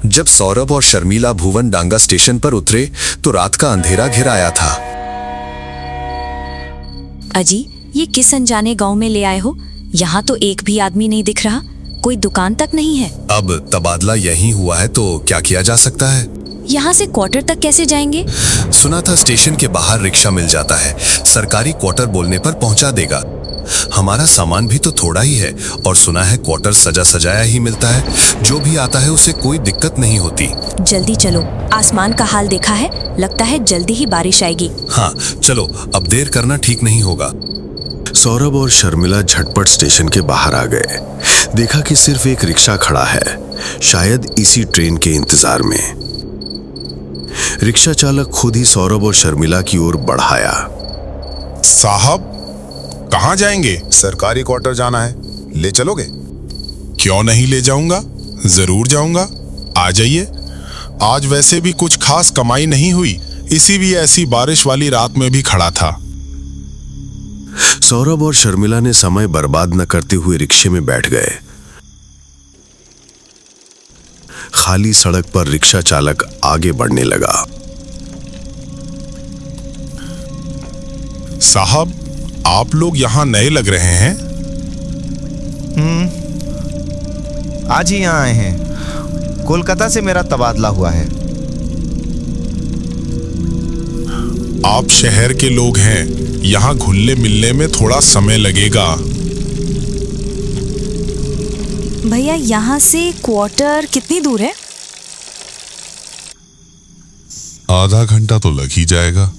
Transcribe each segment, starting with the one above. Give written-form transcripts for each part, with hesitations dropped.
जब सौरभ और शर्मिला भुवन डांगा स्टेशन पर उतरे तो रात का अंधेरा घिर आया था। अजी, ये किस अनजाने गांव में ले आए हो? यहाँ तो एक भी आदमी नहीं दिख रहा, कोई दुकान तक नहीं है। अब तबादला यहीं हुआ है तो क्या किया जा सकता है? यहाँ से क्वार्टर तक कैसे जाएंगे? सुना था स्टेशन के बाहर रिक्शा मिल जाता है, सरकारी क्वार्टर बोलने पर पहुंचा देगा। हमारा सामान भी तो थोड़ा ही है और सुना है क्वार्टर सजा सजाया ही मिलता है, जो भी आता है उसे कोई दिक्कत नहीं होती। जल्दी चलो, आसमान का हाल देखा है, लगता है जल्दी ही बारिश आएगी। हाँ चलो, अब देर करना ठीक नहीं होगा। सौरभ और शर्मिला झटपट स्टेशन के बाहर आ गए। देखा कि सिर्फ एक रिक्शा खड़ा है, शायद इसी ट्रेन के इंतजार में। रिक्शा चालक खुद ही सौरभ और शर्मिला की ओर बढ़ाया। साहब, कहाँ जाएंगे? सरकारी क्वार्टर जाना है, ले चलोगे? क्यों नहीं ले जाऊंगा, जरूर जाऊंगा। आ जाइए। आज वैसे भी कुछ खास कमाई नहीं हुई, इसी भी ऐसी बारिश वाली रात में भी खड़ा था। सौरभ और शर्मिला ने समय बर्बाद न करते हुए रिक्शे में बैठ गए। खाली सड़क पर रिक्शा चालक आगे बढ़ने लगा। साहब, आप लोग यहाँ नए लग रहे हैं। आज ही यहाँ आए हैं। कोलकाता से मेरा तबादला हुआ है। आप शहर के लोग हैं, यहाँ घुलने मिलने में थोड़ा समय लगेगा। भैया, यहाँ से क्वार्टर कितनी दूर है? आधा घंटा तो लग ही जाएगा।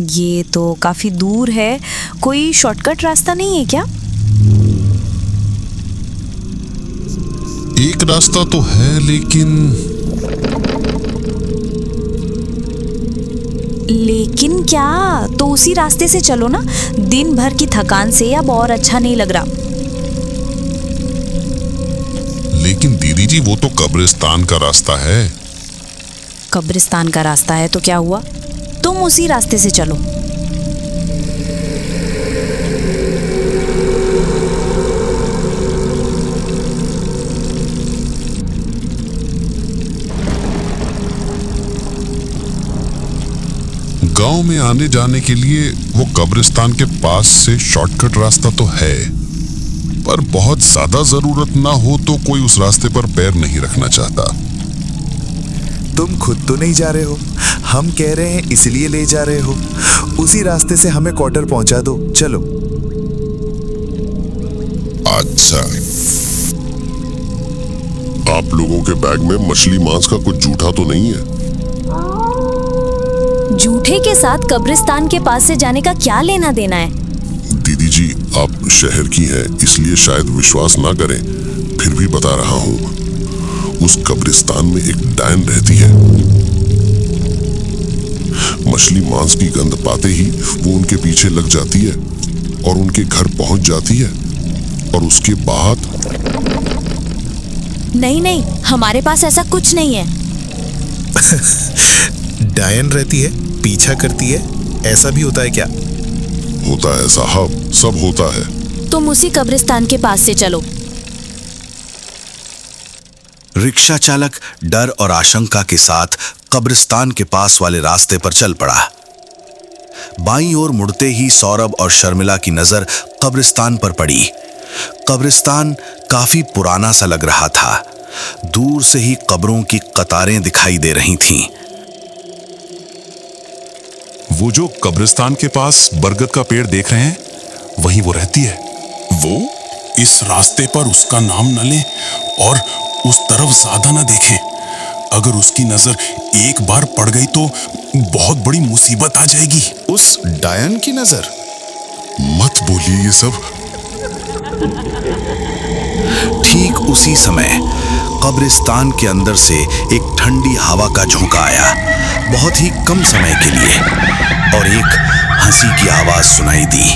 ये तो काफी दूर है, कोई शॉर्टकट रास्ता नहीं है क्या? एक रास्ता तो है, लेकिन क्या? तो उसी रास्ते से चलो ना, दिन भर की थकान से अब और अच्छा नहीं लग रहा। लेकिन दीदी जी, वो तो कब्रिस्तान का रास्ता है। कब्रिस्तान का रास्ता है तो क्या हुआ, तुम उसी रास्ते से चलो। गांव में आने जाने के लिए वो कब्रिस्तान के पास से शॉर्टकट रास्ता तो है, पर बहुत ज्यादा जरूरत ना हो तो कोई उस रास्ते पर पैर नहीं रखना चाहता। तुम खुद तो नहीं जा रहे हो, हम कह रहे हैं इसलिए ले जा रहे हो। उसी रास्ते से हमें क्वार्टर पहुंचा दो, चलो। अच्छा, आप लोगों के बैग में मछली मांस का कुछ जूठा तो नहीं है? जूठे के साथ कब्रिस्तान के पास से जाने का क्या लेना देना है? दीदी जी, आप शहर की हैं, इसलिए शायद विश्वास ना करें, फिर भी बता रहा हूँ। उस कब्रिस्तान में एक डायन रहती है। मछली मांस की गंध पाते ही वो उनके पीछे लग जाती है और उनके घर पहुंच जाती है, और उसके बाद नहीं, हमारे पास ऐसा कुछ नहीं है। डायन रहती है, पीछा करती है, ऐसा भी होता है क्या? होता है साहब, सब होता है। तुम उसी कब्रिस्तान के पास से चलो। रिक्शा चालक डर और आशंका के साथ कब्रिस्तान के पास वाले रास्ते पर चल पड़ा। बाईं ओर मुड़ते ही सौरभ और शर्मिला की नजर कब्रिस्तान पर पड़ी। कब्रिस्तान काफी पुराना सा लग रहा था। दूर से ही कब्रों की कतारें दिखाई दे रही थीं। वो जो कब्रिस्तान के पास बरगद का पेड़ देख रहे हैं, वहीं वो रहती है। वो इस रास्ते पर उसका नाम न लें और उस तरफ ज्यादा न देखें। अगर उसकी नजर एक बार पड़ गई तो बहुत बड़ी मुसीबत आ जाएगी। उस डायन की नजर? मत बोलिए ये सब। ठीक उसी समय कब्रिस्तान के अंदर से एक ठंडी हवा का झोंका आया, बहुत ही कम समय के लिए, और एक हंसी की आवाज सुनाई दी।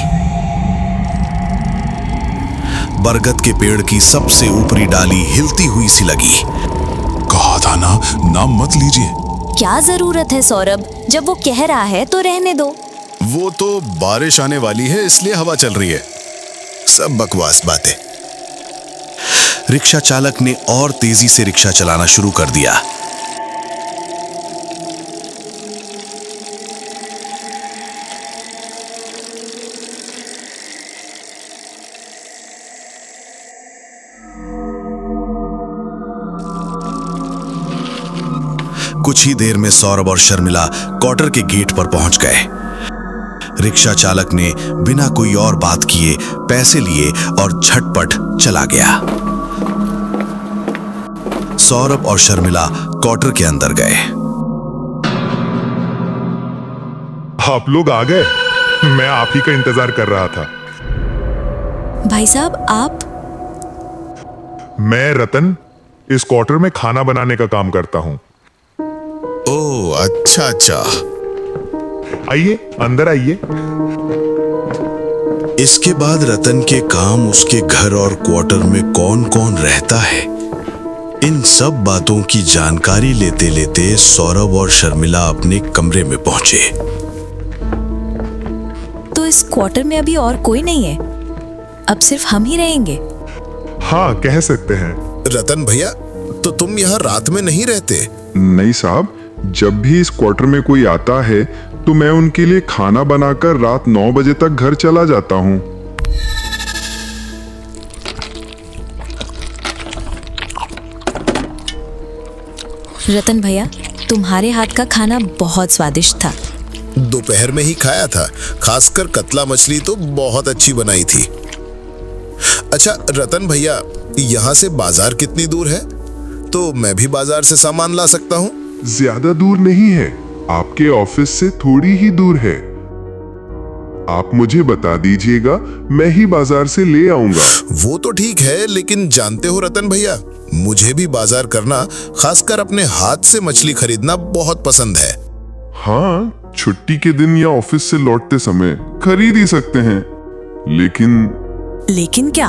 बरगद के पेड़ की सबसे ऊपरी डाली हिलती हुई सी लगी। कहा था ना, नाम मत लीजिए। क्या जरूरत है सौरभ, जब वो कह रहा है तो रहने दो। वो तो बारिश आने वाली है इसलिए हवा चल रही है, सब बकवास बातें। रिक्शा चालक ने और तेजी से रिक्शा चलाना शुरू कर दिया। कुछ ही देर में सौरभ और शर्मिला क्वार्टर के गेट पर पहुंच गए। रिक्शा चालक ने बिना कोई और बात किए पैसे लिए और झटपट चला गया। सौरभ और शर्मिला क्वार्टर के अंदर गए। आप लोग आ गए? मैं आप ही का इंतजार कर रहा था। भाई साहब आप? मैं रतन इस क्वार्टर में खाना बनाने का काम करता हूं। ओह अच्छा अच्छा। आइए अंदर आइए। इसके बाद रतन के काम, उसके घर और क्वार्टर में कौन कौन रहता है, इन सब बातों की जानकारी लेते लेते सौरभ और शर्मिला अपने कमरे में पहुंचे। तो इस क्वार्टर में अभी और कोई नहीं है, अब सिर्फ हम ही रहेंगे। हाँ कह सकते हैं। रतन भैया, तो तुम यहाँ रात में नहीं रहते? नहीं साहब, जब भी इस क्वार्टर में कोई आता है तो मैं उनके लिए खाना बनाकर रात 9 बजे तक घर चला जाता हूँ। रतन भैया, तुम्हारे हाथ का खाना बहुत स्वादिष्ट था। दोपहर में ही खाया था, खासकर कतला मछली तो बहुत अच्छी बनाई थी। अच्छा रतन भैया, यहाँ से बाजार कितनी दूर है? तो मैं भी बाजार से सामान ला सकता हूँ? ज्यादा दूर नहीं है, आपके ऑफिस से थोड़ी ही दूर है। आप मुझे बता दीजिएगा, मैं ही बाजार से ले आऊंगा। वो तो ठीक है, लेकिन जानते हो रतन भैया, मुझे भी बाजार करना, खासकर अपने हाथ से मछली खरीदना बहुत पसंद है। हाँ, छुट्टी के दिन या ऑफिस से लौटते समय खरीद ही सकते हैं। लेकिन क्या?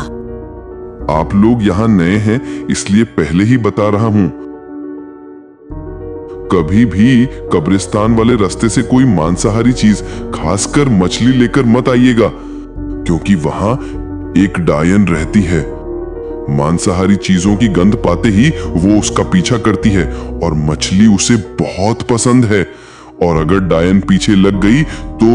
आप लोग यहाँ नए हैं, इसलिए पहले ही बता रहा हूँ, कभी भी कब्रिस्तान वाले रास्ते से कोई मांसाहारी चीज, खासकर मछली लेकर मत आइएगा, क्योंकि वहां एक डायन रहती है। मांसाहारी चीजों की गंध पाते ही वो उसका पीछा करती है और मछली उसे बहुत पसंद है, और अगर डायन पीछे लग गई तो।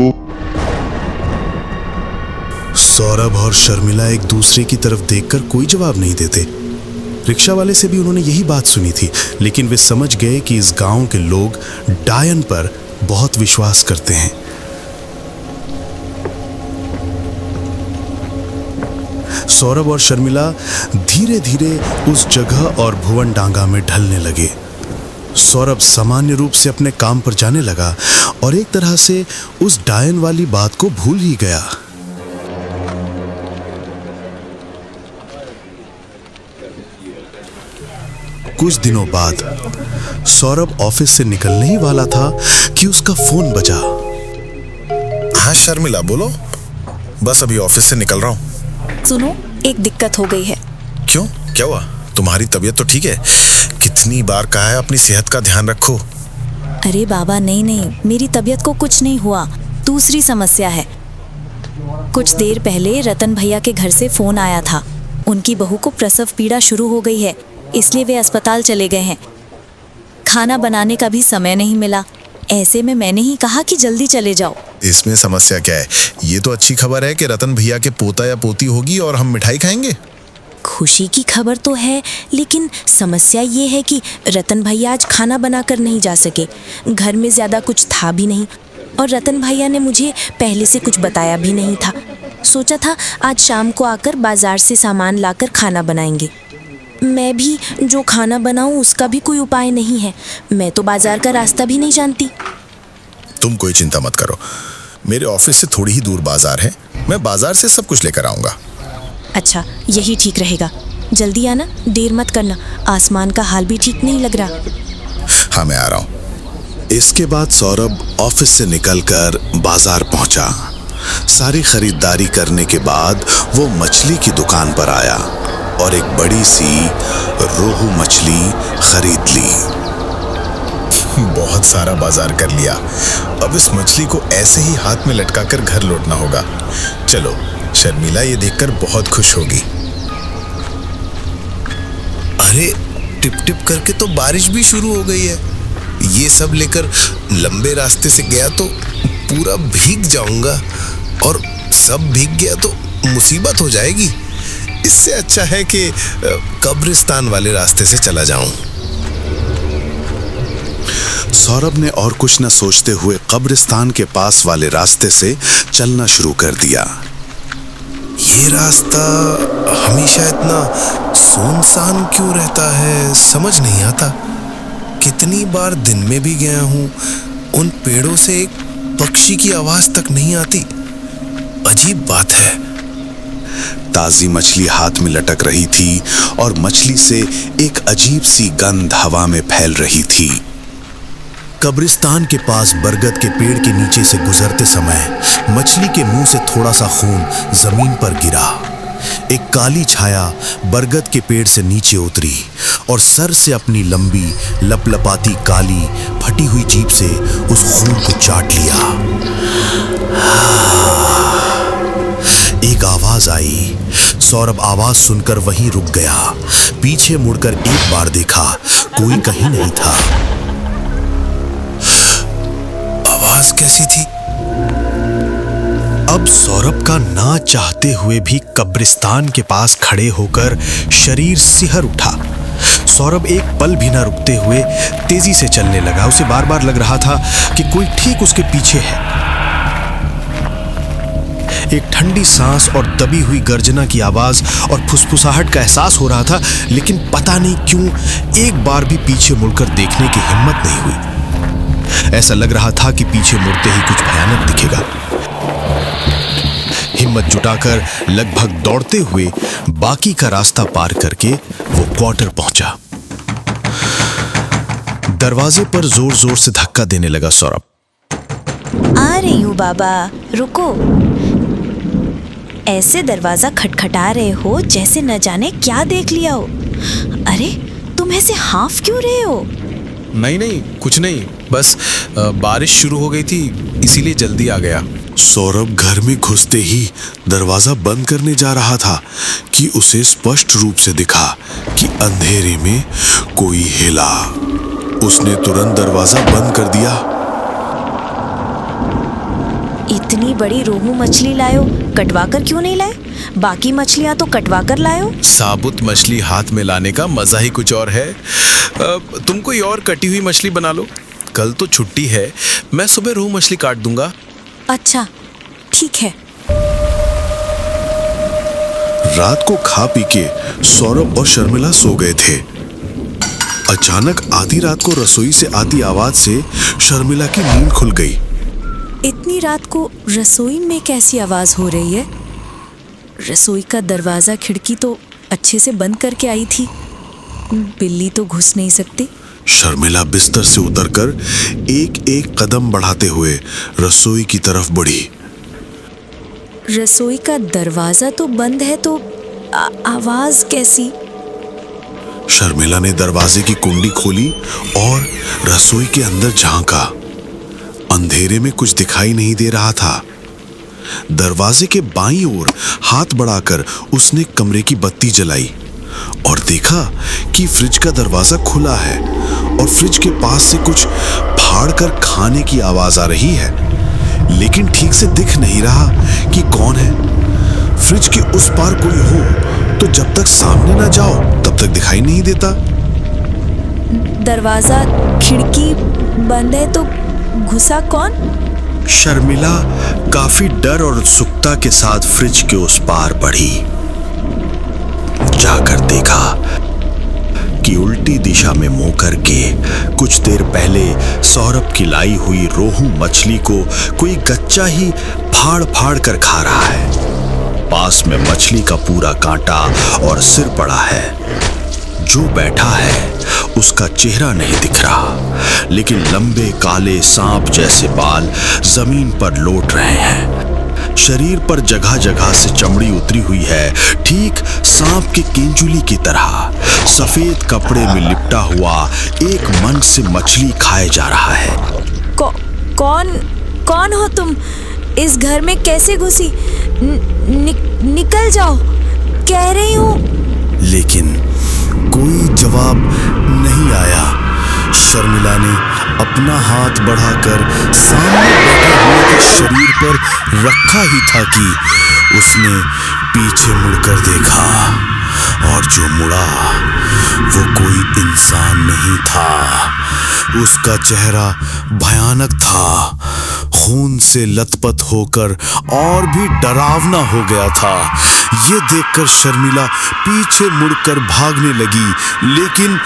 सौरभ और शर्मिला एक दूसरे की तरफ देखकर कोई जवाब नहीं देते। रिक्शा वाले से भी उन्होंने यही बात सुनी थी, लेकिन वे समझ गए कि इस गांव के लोग डायन पर बहुत विश्वास करते हैं। सौरभ और शर्मिला धीरे धीरे उस जगह और भुवन डांगा में ढलने लगे। सौरभ सामान्य रूप से अपने काम पर जाने लगा और एक तरह से उस डायन वाली बात को भूल ही गया। कुछ दिनों बाद सौरभ ऑफिस से निकलने ही वाला था कि उसका फोन बजा। हाँ शर्मिला, बोलो। बस अभी ऑफिस से निकल रहा हूँ। सुनो, एक दिक्कत हो गई है। क्यों, क्या हुआ? तुम्हारी तबीयत तो ठीक है? कितनी बार कहा है अपनी सेहत का ध्यान रखो। अरे बाबा, नहीं, मेरी तबीयत को कुछ नहीं हुआ, दूसरी समस्या है। कुछ देर पहले रतन भैया के घर से फोन आया था। उनकी बहू को प्रसव पीड़ा शुरू हो गई है, इसलिए वे अस्पताल चले गए हैं। खाना बनाने का भी समय नहीं मिला। ऐसे में मैंने ही कहा कि जल्दी चले जाओ। इसमें समस्या क्या है? ये तो अच्छी खबर है कि रतन भैया के पोता या पोती होगी और हम मिठाई खाएंगे। खुशी की खबर तो है, लेकिन समस्या ये है कि रतन भैया आज खाना बनाकर नहीं जा सके। घर में ज़्यादा कुछ था भी नहीं और रतन भैया ने मुझे पहले से कुछ बताया भी नहीं था। सोचा था आज शाम को आकर बाजार से सामान लाकर खाना बनाएंगे। मैं भी जो खाना बनाऊं उसका भी कोई उपाय नहीं है। मैं तो बाजार का रास्ता भी नहीं जानती। तुम कोई चिंता मत करो, मेरे ऑफिस से थोड़ी ही दूर बाजार है, मैं बाजार से सब कुछ लेकर आऊंगा। अच्छा, यही ठीक रहेगा। जल्दी आना, देर मत करना, आसमान का हाल भी ठीक नहीं लग रहा। हाँ मैं आ रहा हूँ। इसके बाद सौरभ ऑफिस से निकलकर बाजार पहुंचा। सारी खरीदारी करने के बाद वो मछली की दुकान पर आया और एक बड़ी सी रोहू मछली खरीद ली। बहुत सारा बाजार कर लिया, अब इस मछली को ऐसे ही हाथ में लटकाकर घर लौटना होगा। चलो, शर्मिला ये देखकर बहुत खुश होगी। अरे टिप टिप करके तो बारिश भी शुरू हो गई है। ये सब लेकर लंबे रास्ते से गया तो पूरा भीग जाऊंगा, और सब भीग गया तो मुसीबत हो जाएगी। इससे अच्छा है कि कब्रिस्तान वाले रास्ते से चला जाऊं। सौरभ ने और कुछ न सोचते हुए कब्रिस्तान के पास वाले रास्ते से चलना शुरू कर दिया। ये रास्ता हमेशा इतना सुनसान क्यों रहता है, समझ नहीं आता। कितनी बार दिन में भी गया हूं, उन पेड़ों से एक पक्षी की आवाज तक नहीं आती। अजीब बात है। ताजी मछली हाथ में लटक रही थी और मछली से एक अजीब सी गंध हवा में फैल रही थी। कब्रिस्तान के पास बरगद के पेड़ के नीचे से गुजरते समय मछली के मुंह से थोड़ा सा खून जमीन पर गिरा। एक काली छाया बरगद के पेड़ से नीचे उतरी और सर से अपनी लंबी लपलपाती काली फटी हुई जीभ से उस खून को चाट लिया। एक आवाज आई। सौरभ आवाज सुनकर वहीं रुक गया। पीछे मुड़कर एक बार देखा, कोई कहीं नहीं था। आवाज कैसी थी? अब सौरभ का ना चाहते हुए भी कब्रिस्तान के पास खड़े होकर शरीर सिहर उठा। सौरभ एक पल भी ना रुकते हुए तेजी से चलने लगा। उसे बार बार लग रहा था कि कोई ठीक उसके पीछे है। एक ठंडी सांस और दबी हुई गर्जना की आवाज और फुसफुसाहट का एहसास हो रहा था, लेकिन पता नहीं क्यों एक बार भी पीछे मुड़कर देखने की हिम्मत नहीं हुई। ऐसा लग रहा था कि पीछे मुड़ते ही कुछ भयानक दिखेगा। हिम्मत जुटाकर लगभग दौड़ते हुए बाकी का रास्ता पार करके वो क्वार्टर पहुंचा। दरवाजे पर जोर जोर से धक्का देने लगा सौरभ। आ रही हूँ बाबा, रुको। ऐसे दरवाजा खटखटा रहे हो जैसे न जाने क्या देख लिया हो। अरे तुम ऐसे हाफ क्यों रहे हो? नहीं, कुछ नहीं, बस बारिश शुरू हो गई थी, इसीलिए जल्दी आ गया। सौरभ घर में घुसते ही दरवाजा बंद करने जा रहा था कि उसे स्पष्ट रूप से दिखा कि अंधेरे में कोई हिला। उसने तुरंत दरवाजा बंद कर दिया। इतनी बड़ी रोहू मछली लायो, कटवाकर क्यों नहीं लाए? बाकी मछलियां तो कटवाकर लायो। साबुत मछली हाथ में लाने का मजा ही कुछ और है। तुम कोई और कटी हुई मछली बना लो। कल तो छुट्टी है, मैं सुबह रोहू मछली काट दूंगा। अच्छा, ठीक है। रात को खा पी के सौरभ और शर्मिला सो गए थे। अचानक आधी रात को रसोई से आती आवाज से शर्मिला की नींद खुल गई। इतनी रात को रसोई में कैसी आवाज हो रही है? रसोई का दरवाजा खिड़की तो अच्छे से बंद करके आई थी, बिल्ली तो घुस नहीं सकती। शर्मिला बिस्तर से उतरकर एक एक कदम बढ़ाते हुए रसोई की तरफ बढ़ी। रसोई का दरवाजा तो बंद है, तो आवाज कैसी? शर्मिला ने दरवाजे की कुंडी खोली और रसोई के अंदर झांका। अंधेरे में कुछ दिखाई नहीं दे रहा था। दरवाजे के बाईं ओर हाथ बढ़ाकर उसने कमरे की बत्ती जलाई और देखा कि फ्रिज का दरवाजा खुला है और फ्रिज के पास से कुछ फाड़कर खाने की आवाज आ रही है, लेकिन ठीक से दिख नहीं रहा कि कौन है। फ्रिज के उस पार कोई हो तो जब तक सामने ना जाओ तब तक दिखाई नहीं देता। दरवाजा खिड़की बंद है तो घुसा कौन? शर्मिला काफी डर और उत्सुकता के साथ फ्रिज के उस पार बढ़ी। जाकर देखा कि उल्टी दिशा में मुंह करके कुछ देर पहले सौरभ की लाई हुई रोहू मछली को कोई गच्चा ही फाड़ फाड़ कर खा रहा है। पास में मछली का पूरा कांटा और सिर पड़ा है। जो बैठा है उसका चेहरा नहीं दिख रहा, लेकिन लंबे काले सांप जैसे बाल जमीन पर लौट रहे हैं। शरीर पर जगह जगह से चमड़ी उतरी हुई है, ठीक सांप के केंचुली की तरह। सफेद कपड़े में लिपटा हुआ एक मन से मछली खाए जा रहा है। कौन हो तुम? इस घर में कैसे घुसी? निकल जाओ, कह रही हूँ। लेकिन कोई जवाब नहीं आया। शर्मिला ने अपना हाथ बढ़ाकर सामने बैठे हुए के शरीर पर रखा ही था कि उसने पीछे मुड़कर देखा, और जो मुड़ा वो कोई इंसान नहीं था। उसका चेहरा भयानक था, खून से लथपथ होकर और भी डरावना हो गया था। ये देखकर शर्मिला पीछे मुड़कर भागने लगी, लेकिन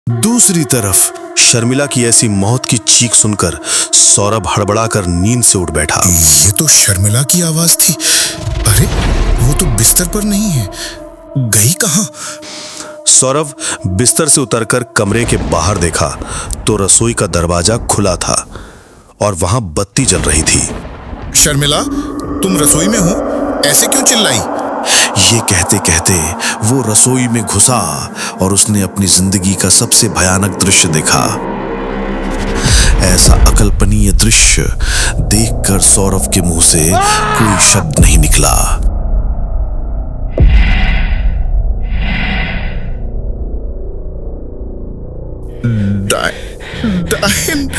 दूसरी तरफ शर्मिला की ऐसी मौत की चीख सुनकर सौरभ हड़बड़ाकर नींद से उठ बैठा। ये तो शर्मिला की आवाज थी। अरे वो तो बिस्तर पर नहीं है, गई कहां? सौरभ बिस्तर से उतरकर कमरे के बाहर देखा तो रसोई का दरवाजा खुला था और वहां बत्ती जल रही थी। शर्मिला, तुम रसोई में हो, ऐसे क्यों चिल्लाई? ये कहते कहते वो रसोई में घुसा और उसने अपनी जिंदगी का सबसे भयानक दृश्य देखा। ऐसा अकल्पनीय दृश्य देखकर सौरभ के मुंह से कोई शब्द नहीं निकला। डायन,